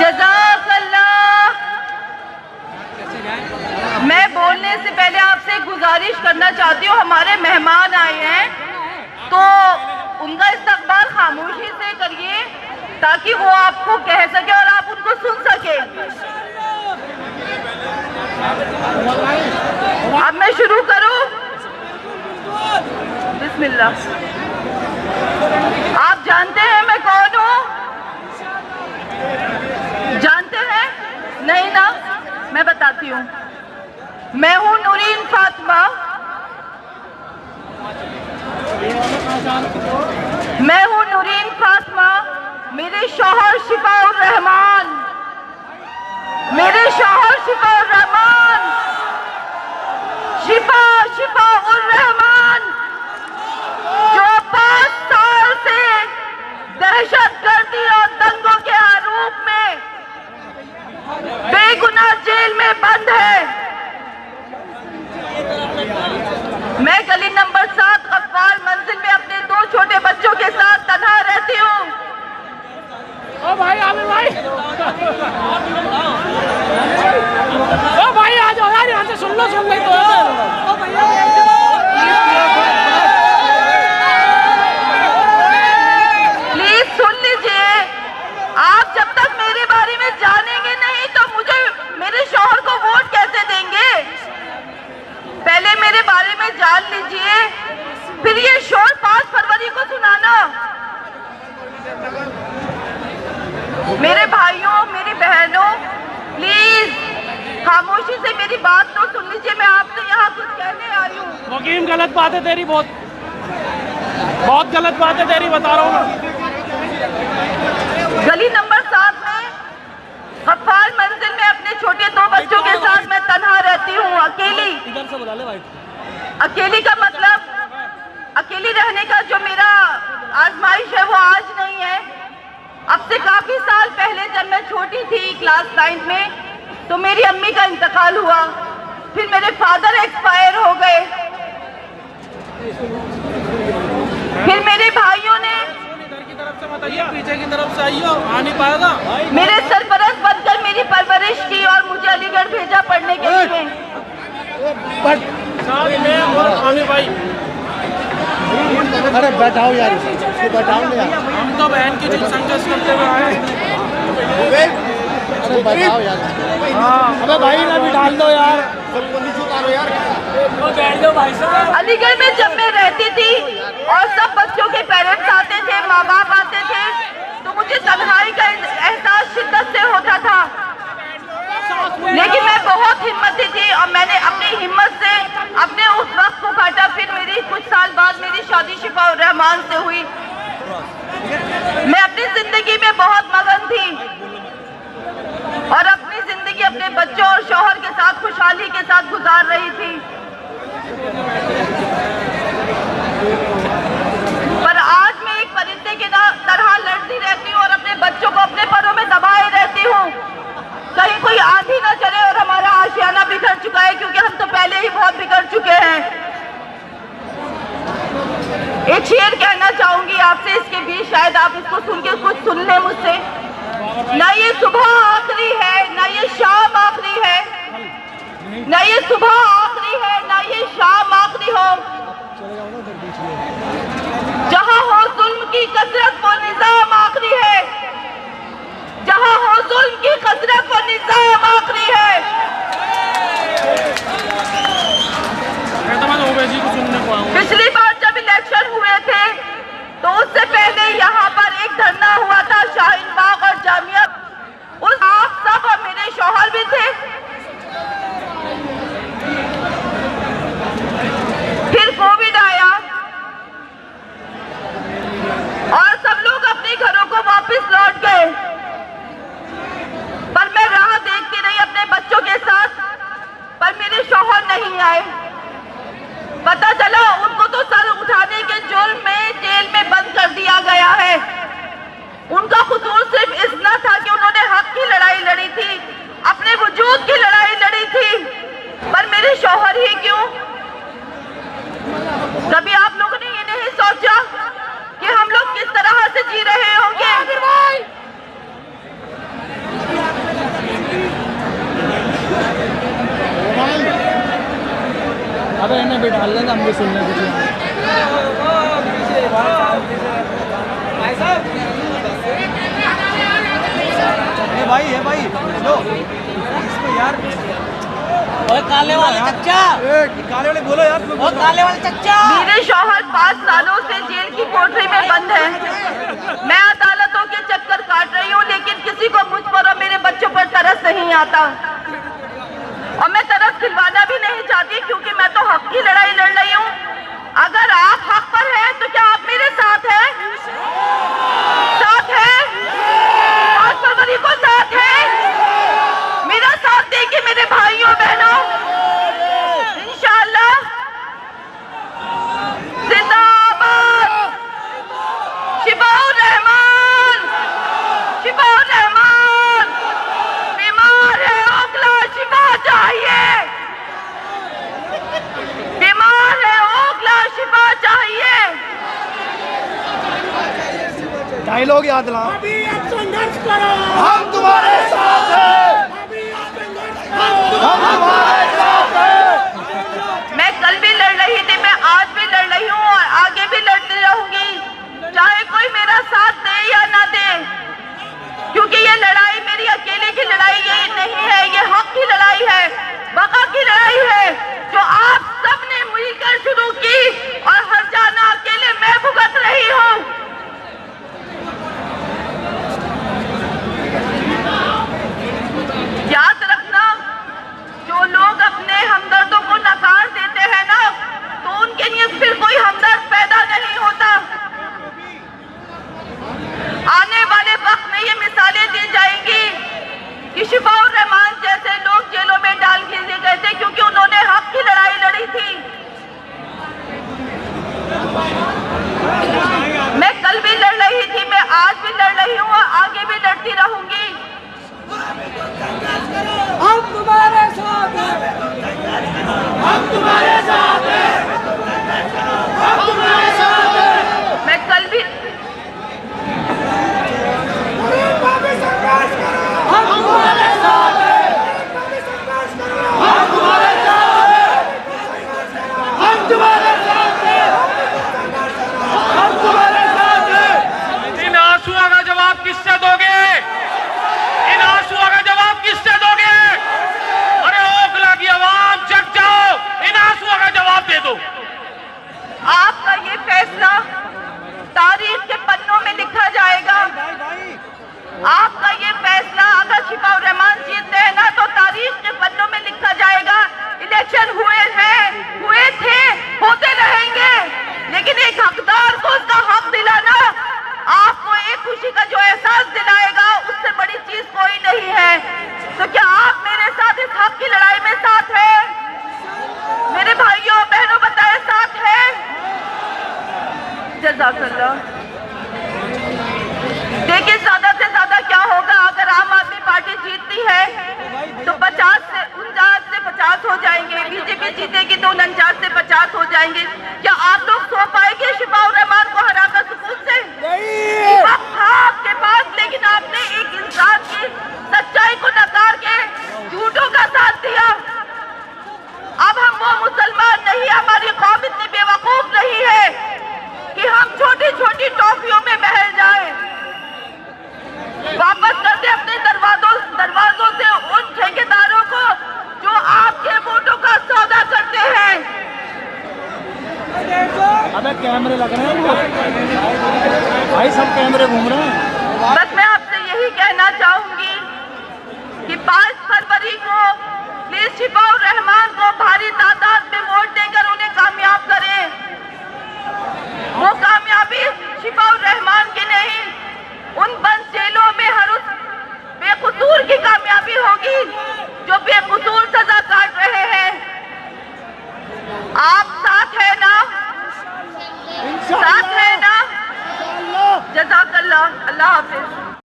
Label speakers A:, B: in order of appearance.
A: जज़ाकल्लाह। मैं बोलने से पहले आपसे एक गुजारिश करना चाहती हूँ, हमारे मेहमान आए हैं तो उनका इस्तकबाल खामोशी से करिए ताकि वो आपको कह सके और आप उनको सुन सके। अब मैं शुरू करूं? बिस्मिल्लाह। आप जानते हैं मैं कौन हूं? जानते हैं? नहीं ना, मैं बताती हूँ। मैं हूँ नूरीन फातिमा। मैं हूँ नूरीन फातिमा। मेरे शौहर शिफाउर रहमान, मेरे शौहर शिफाउर रहमान, शिफाउर रहमान जो 5 साल से दहशतगर्दी और दंगों के आरोप में बेगुनाह जेल में बंद है। मैं गली नंबर 7 गफ्फार मंजिल में अपने 2 छोटे बच्चों के साथ तन्हा रहती हूँ।
B: ओ भाई आमिर भाई, ओ भाई आ जाओ यार, यहाँ से सुन लो तो। ओ भैया
A: प्लीज सुन लीजिए। आप जब तक मेरे बारे में जानेंगे नहीं तो मुझे, मेरे शौहर को वोट कैसे देंगे? पहले मेरे बारे में जान लीजिए, फिर ये शोर 5 फरवरी को सुनाना। मेरे भाइयों, मेरी बहनों, प्लीज खामोशी से मेरी बात तो सुन लीजिए। मैं आपसे यहाँ कुछ कहने आई हूँ।
B: वकीम, गलत बात है तेरी, बहुत गलत बात है तेरी, बता रहा हूँ।
A: गली नंबर 7 में गफ्फार मंजिल में अपने छोटे 2 बच्चों के साथ मैं तन्हा रहती हूँ, अकेली।
B: इधर से बुला ले भाई।
A: अकेली का मतलब, अकेली रहने का जो मेरा आजमाइश है वो आज नहीं है। अब से काफी साल पहले जब मैं छोटी थी, क्लास 9 में, तो मेरी अम्मी का इंतकाल हुआ। फिर मेरे फादर एक्सपायर हो गए। फिर मेरे भाइयों ने,
B: इधर की तरफ से मत आइए, पीछे की तरफ से आइए, आ नहीं पाएगा।
A: मेरे सरपरस्त बनकर मेरी परवरिश की और मुझे अलीगढ़ भेजा पढ़ने के लिए।
B: साथ में और आमिर भाई,
C: अरे बैठाओ यार, इसको बैठाओ ना यार।
B: हम तो बहन की दिल संघर्ष करते हुए आए।
C: अरे बैठाओ यार।
B: अबे भाई ना भी डाल दो यार, बैठ जाओ भाई साहब।
A: अलीगढ़ में जब मैं रहती थी और सब बच्चों के पेरेंट्स आते थे, माँ बाप आते थे, तो मुझे तन्हाई का एहसास शिद्दत से होता था। लेकिन मैं बहुत हिम्मती थी और मैंने अपनी हिम्मत से अपने उस वक्त को काटा। फिर मेरी कुछ साल बाद मेरी शादी शिफाउर रहमान से हुई। मैं अपनी जिंदगी में बहुत मगन थी और अपनी जिंदगी अपने बच्चों और शौहर के साथ खुशहाली के साथ गुजार रही थी। पर आज मैं एक परिंदे की तरह लड़ती रहती हूँ और अपने बच्चों को अपने परों में दबाए रहती हूँ, कहीं कोई आंधी न चले और हमारा आशियाना बिगड़ चुका है, क्योंकि हम तो पहले ही बहुत बिगड़ चुके हैं। एक शेर कहना चाहूंगी आपसे, इसके बीच शायद आप इसको सुन के कुछ सुन लें मुझसे। ना ये सुबह आखिरी है, ना ये शाम आखिरी है, ना ये सुबह आखिरी है, ना ये शाम आखिरी हो। जहां हो जुल्म की कसरत वो निजाम आखिरी है, जहां हो जुल्म की कसरत वो निजाम आखिरी है। पिछली बार जब इलेक्शन हुए थे तो उससे पहले यहाँ पर एक धरना हुआ था शाहीन बाग और जामिया। उस आप सब और मेरे शौहर भी थे। फिर कोविड आया और सब लोग अपने घरों को वापस लौट गए, पर मैं राह देखती रही अपने बच्चों के साथ, पर मेरे शौहर नहीं आए। पता चला उनको तो सर उठाने के जुर्म में जेल में बंद कर दिया गया है। उनका कसूर सिर्फ इतना था कि उन्होंने हक की लड़ाई लड़ी थी, अपने वजूद की लड़ाई लड़ी थी, पर मेरे शौहर ही क्यों? कभी आप लोगों ने ये नहीं सोचा कि हम लोग किस तरह से जी रहे होंगे?
B: अबे इन्हें बिठा लेना, हम भी सुन लें कुछ।
C: भाई है भाई लो इसको यार।
B: ओए काले वाले चच्चा,
C: काले वाले बोलो यार।
B: ओ काले वाले चच्चा।
A: मेरे शौहर 5 सालों से जेल की कोठरी में बंद है। मैं अदालतों के चक्कर काट रही हूँ, लेकिन किसी को मुझ पर और मेरे बच्चों पर तरस नहीं आता। और मैं तरस खिलवाना भी नहीं चाहती, क्योंकि मैं तो हक की लड़ाई लड़ रही हूँ। अगर आप हक पर हैं तो क्या आप मेरे साथ हैं? साथ हैं? 5 फरवरी को साथ हैं? मेरा साथ देंगे मेरे भाइयों बहनों, इंशाअल्लाह। जिंदाबाद शिफाउर रहमान, शिफाउर रहमान। बीमार है ओखला, शिफा चाहिए। बीमार है ओखला, शिफा चाहिए।
C: डायलॉग याद ला।
B: अभी आप संघर्ष करो,
C: हम तुम्हारे साथ हैं,
B: अभी आप संघर्ष
C: हम
B: करो।
C: तुम्हारे साथ हैं।
A: मैं कल भी लड़ रही थी, मैं आज भी लड़ रही हूँ और आगे भी लड़ती रहूंगी, चाहे कोई मेरा साथ दे या ना दे। क्योंकि ये लड़ाई मेरी अकेले की लड़ाई ये नहीं है, ये हक की लड़ाई है, बका की लड़ाई है, जो आप सबने मिलकर शुरू की। और हर जाना अकेले मैं भुगत रही हूँ। याद रखना, जो लोग अपने हमदर्दों को नकार देते हैं ना, तो उनके लिए फिर कोई हमदर्द पैदा नहीं होता। आने वाले वक्त में ये मिसालें दी जाएंगी कि शिफाउर रहमान जैसे लोग जेलों में डाल दिए गए थे, क्योंकि उन्होंने हक की लड़ाई लड़ी थी। मैं कल भी लड़ रही थी, मैं आज भी लड़ रही हूँ और आगे भी लड़ती रहूंगी।
B: हम तुम्हारे साथ हैं, हम तुम्हारे साथ हैं, हम तुम्हारे साथ हैं।
A: मैं कल भी
B: संघर्ष करो, हम तुम्हारे साथ हैं, संघर्ष करो, हम तुम्हारे साथ हैं, हम तुम्हारे साथ हैं, हम तुम्हारे साथ हैं।
D: इन आंसुओं का जवाब किससे दोगे? इन आंसुओं का जवाब किससे दोगे? अरे ओखला की आवाम जग जाओ, इन आंसुओं का जवाब दे दो।
A: आपका ये फैसला तारीख के पन्नों में लिखा जाएगा। आपका ये फैसला, अगर शिफाउर रहमान जीतते हैं ना, तो तारीख के पन्नों में लिखा जाएगा। इलेक्शन हुए हैं, हुए थे, होते रहेंगे, लेकिन एक हकदार को उसका हक दिलाना आपको एक खुशी का जो एहसास दिलाएगा, उससे बड़ी चीज कोई नहीं है। तो क्या आप मेरे साथ इस हक की लड़ाई में साथ हैं? मेरे भाइयों बहनों बताए साथ हैं? जज़ाकल्लाह। देखिए ज्यादा से ज्यादा क्या होगा, अगर आम आदमी पार्टी जीतती है तो 50 से 49 हो जाएंगे, बीजेपी जीतेगी तो 49 से 50 हो जाएंगे। क्या आप लोग सो पाएंगे शिफाउर रहमान को हराकर सुकून से? वक्त था आपके पास, लेकिन आपने एक इंसान की सच्चाई को नकार के झूठों का साथ दिया। अब हम वो मुसलमान नहीं, हमारी कौम इतनी बेवकूफ नहीं है कि हम छोटी छोटी टॉफियों में बहल जाए। वापस कर दे अपने दरवाजों से उन ठेकेदारों को जो आपके वोटों का सौदा करते हैं।
C: अबे कैमरे लग रहे हैं भाई, सब कैमरे घूम रहे हैं।